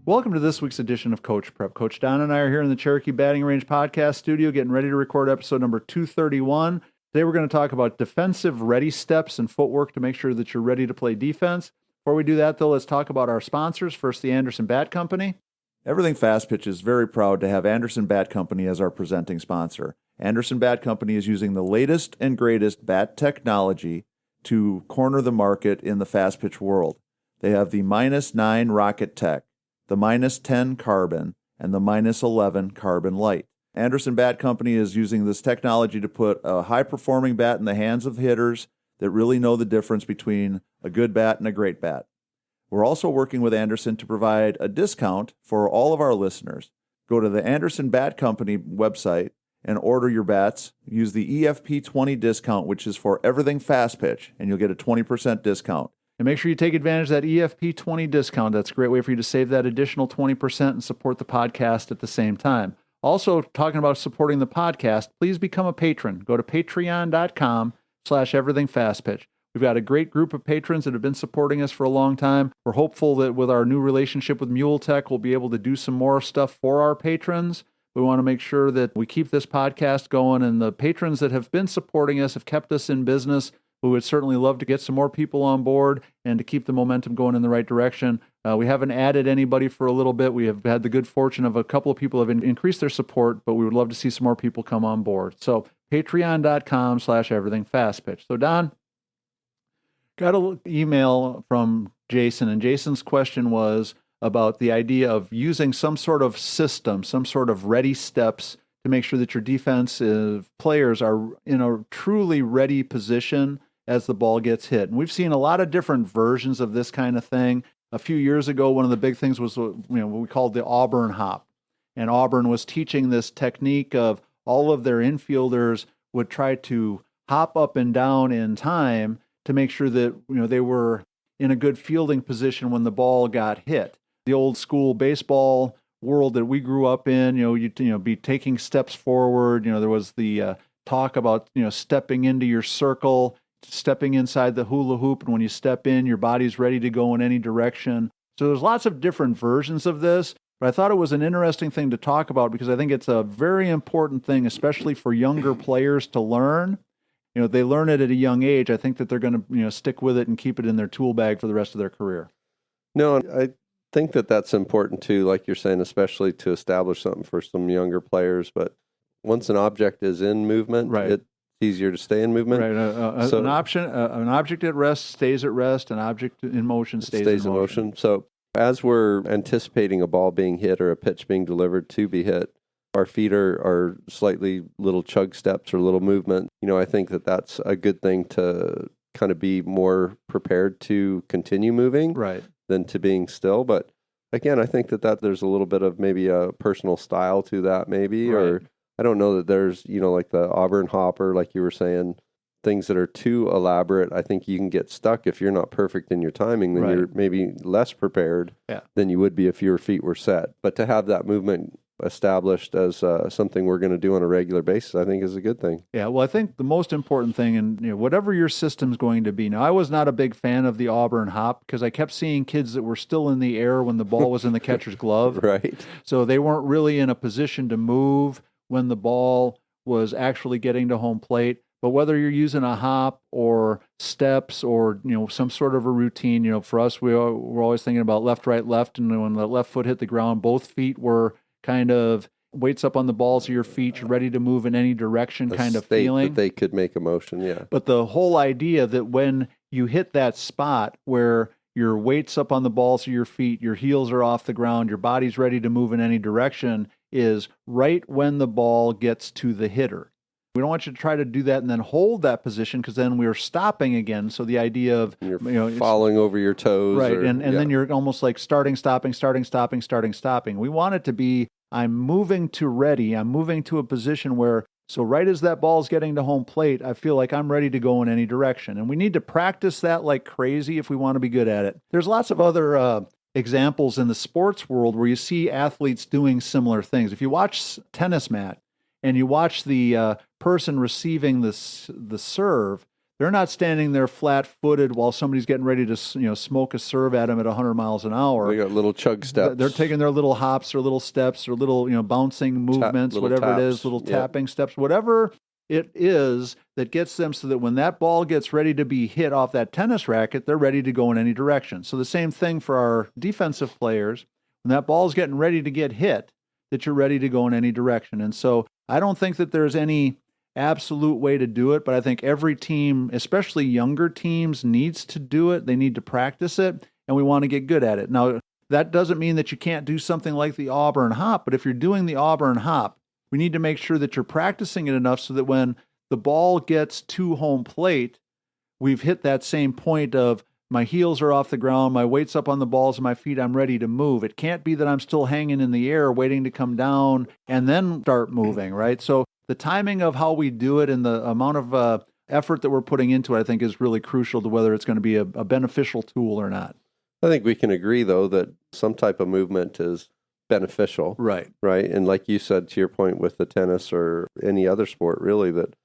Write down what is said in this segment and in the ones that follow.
Welcome to this week's edition of Coach Prep. Coach Don and I are here in the Cherokee Batting Range podcast studio getting ready to record episode number 231. Today we're going to talk about defensive ready steps and footwork to make sure that you're ready to play defense. Before we do that, though, let's talk about our sponsors. First, the Anderson Bat Company. Everything Fast Pitch is very proud to have Anderson Bat Company as our presenting sponsor. Anderson Bat Company is using the latest and greatest bat technology to corner the market in the fast pitch world. They have the -9 Rocket Tech, the -10 Carbon, and the -11 Carbon Light. Anderson Bat Company is using this technology to put a high-performing bat in the hands of hitters that really know the difference between a good bat and a great bat. We're also working with Anderson to provide a discount for all of our listeners. Go to the Anderson Bat Company website and order your bats. Use the EFP20 discount, which is for everything fast pitch, and you'll get a 20% discount. And make sure you take advantage of that EFP20 discount. That's a great way for you to save that additional 20% and support the podcast at the same time. Also, talking about supporting the podcast, please become a patron. Go to patreon.com/everythingfastpitch. We've got a great group of patrons that have been supporting us for a long time. We're hopeful that with our new relationship with Mule Tech, we'll be able to do some more stuff for our patrons. We want to make sure that we keep this podcast going, and the patrons that have been supporting us have kept us in business. We would certainly love to get some more people on board and to keep the momentum going in the right direction. We haven't added anybody for a little bit. We have had the good fortune of a couple of people have increased their support, but we would love to see some more people come on board. So patreon.com/everythingfastpitch. So Don, got an email from Jason, and Jason's question was about the idea of using some sort of system, some sort of ready steps to make sure that your defensive players are in a truly ready position as the ball gets hit. And we've seen a lot of different versions of this kind of thing. A few years ago, one of the big things was what we called the Auburn hop. And Auburn was teaching this technique of all of their infielders would try to hop up and down in time to make sure that they were in a good fielding position when the ball got hit. The old school baseball world that we grew up in, you'd be taking steps forward. There was the talk about stepping into your circle, stepping inside the hula hoop, and when you step in, your body's ready to go in any direction. So there's lots of different versions of this, but I thought it was an interesting thing to talk about because I think it's a very important thing, especially for younger players to learn. They learn it at a young age. I think that they're going to stick with it and keep it in their tool bag for the rest of their career. No, I think that that's important too, like you're saying, especially to establish something for some younger players. But once an object is in movement, right, it's easier to stay in movement. Right. An object at rest stays at rest. An object in motion stays in motion. So as we're anticipating a ball being hit or a pitch being delivered to be hit, our feet are slightly little chug steps or little movement. I think that that's a good thing to kind of be more prepared to continue moving. Right. Than to being still. But again, I think that there's a little bit of maybe a personal style to that maybe, right. Or I don't know that there's, like the Auburn hopper, like you were saying, things that are too elaborate. I think you can get stuck if you're not perfect in your timing, then right. You're maybe less prepared than you would be if your feet were set. But to have that movement established as something we're going to do on a regular basis, I think is a good thing. Yeah, well, I think the most important thing, and whatever your system's going to be. Now, I was not a big fan of the Auburn hop because I kept seeing kids that were still in the air when the ball was in the catcher's glove. Right. So they weren't really in a position to move when the ball was actually getting to home plate. But whether you're using a hop or steps or some sort of a routine, for us, we're always thinking about left, right, left, and when the left foot hit the ground, both feet were kind of weights up on the balls of your feet, you're ready to move in any direction kind of feeling. That they could make a motion, yeah. But the whole idea that when you hit that spot where your weight's up on the balls of your feet, your heels are off the ground, your body's ready to move in any direction, is right when the ball gets to the hitter. We don't want you to try to do that and then hold that position because then we're stopping again. So the idea of you're falling over your toes. Right, and then you're almost like starting, stopping. We want it to be, I'm moving to ready. I'm moving to a position where, so right as that ball's getting to home plate, I feel like I'm ready to go in any direction. And we need to practice that like crazy if we want to be good at it. There's lots of other examples in the sports world where you see athletes doing similar things. If you watch tennis match and you watch the person receiving the serve, they're not standing there flat-footed while somebody's getting ready to smoke a serve at them at 100 miles an hour. They got little chug steps. They're taking their little hops or little steps or little bouncing movements, whatever taps. it is, little tapping steps, whatever it is that gets them so that when that ball gets ready to be hit off that tennis racket, they're ready to go in any direction. So the same thing for our defensive players. When that ball's getting ready to get hit, that you're ready to go in any direction. And so I don't think that there's any absolute way to do it, but I think every team, especially younger teams, needs to do it. They need to practice it, and we want to get good at it. Now, that doesn't mean that you can't do something like the Auburn hop, but if you're doing the Auburn hop, we need to make sure that you're practicing it enough so that when the ball gets to home plate, we've hit that same point of my heels are off the ground, my weight's up on the balls of my feet, I'm ready to move. It can't be that I'm still hanging in the air waiting to come down and then start moving, right? So the timing of how we do it and the amount of effort that we're putting into it, I think, is really crucial to whether it's going to be a beneficial tool or not. I think we can agree, though, that some type of movement is beneficial. Right. Right. And like you said, to your point with the tennis or any other sport, really, that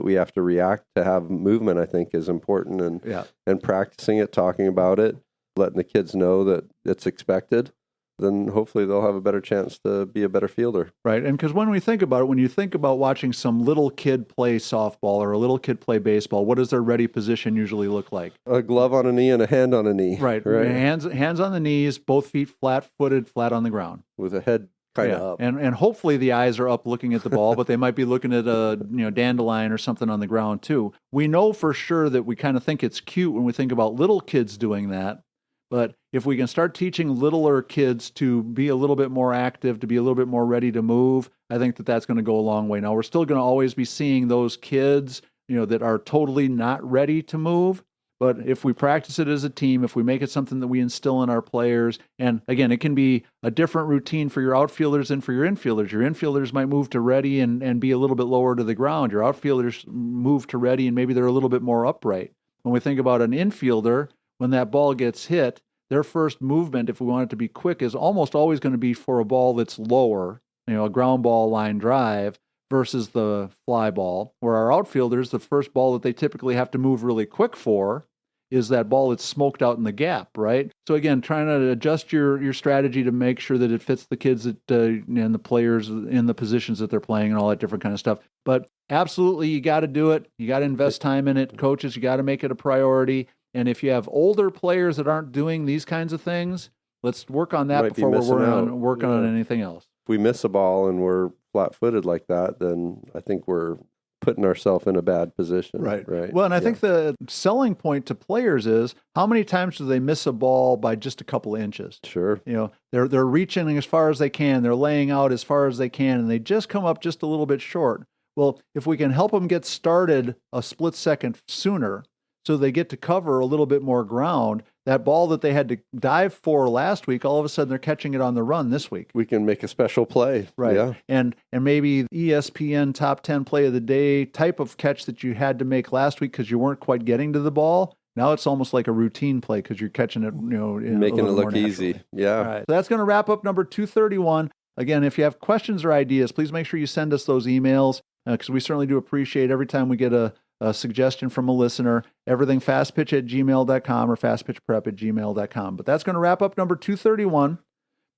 we have to react to have movement, I think, is important. And practicing it, talking about it, letting the kids know that it's expected, then hopefully they'll have a better chance to be a better fielder. Right. And because when we think about it, when you think about watching some little kid play softball or a little kid play baseball, what does their ready position usually look like? A glove on a knee and a hand on a knee. Right. Hands on the knees, both feet flat-footed, flat on the ground. With a head kind of up. And hopefully the eyes are up looking at the ball, but they might be looking at a dandelion or something on the ground too. We know for sure that we kind of think it's cute when we think about little kids doing that. But if we can start teaching littler kids to be a little bit more active, to be a little bit more ready to move, I think that that's going to go a long way. Now, we're still going to always be seeing those kids, that are totally not ready to move. But if we practice it as a team, if we make it something that we instill in our players, and again, it can be a different routine for your outfielders and for your infielders. Your infielders might move to ready and be a little bit lower to the ground. Your outfielders move to ready and maybe they're a little bit more upright. When we think about an infielder, when that ball gets hit, their first movement, if we want it to be quick, is almost always going to be for a ball that's lower, a ground ball line drive versus the fly ball. Where our outfielders, the first ball that they typically have to move really quick for is that ball that's smoked out in the gap, right? So again, trying to adjust your strategy to make sure that it fits the kids and the players in the positions that they're playing and all that different kind of stuff. But absolutely, you got to do it. You got to invest time in it. Coaches, you got to make it a priority. And if you have older players that aren't doing these kinds of things, let's work on that before we're working on anything else. If we miss a ball and we're flat-footed like that, then I think we're putting ourselves in a bad position. Right. Well, and I think the selling point to players is how many times do they miss a ball by just a couple of inches? Sure. They're reaching as far as they can, they're laying out as far as they can, and they just come up just a little bit short. Well, if we can help them get started a split second sooner, so they get to cover a little bit more ground, that ball that they had to dive for last week, all of a sudden they're catching it on the run this week. We can make a special play. Right. Yeah. And maybe ESPN top 10 play of the day type of catch that you had to make last week because you weren't quite getting to the ball. Now it's almost like a routine play because you're catching it, making it look easy. Yeah. All right. So that's going to wrap up number 231. Again, if you have questions or ideas, please make sure you send us those emails because we certainly do appreciate every time we get a suggestion from a listener. Everything fastpitch@gmail.com or fastpitchprep@gmail.com. But that's going to wrap up number 231.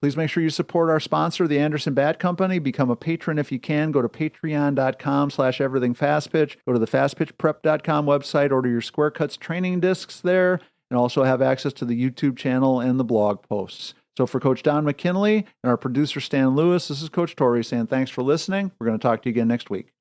Please make sure you support our sponsor, the Anderson Bat Company. Become a patron if you can. Go to patreon.com/everythingfastpitch. Go to the fastpitchprep.com website. Order your Square Cuts training discs there and also have access to the YouTube channel and the blog posts. So for Coach Don McKinley and our producer, Stan Lewis, this is Coach Torrey saying thanks for listening. We're going to talk to you again next week.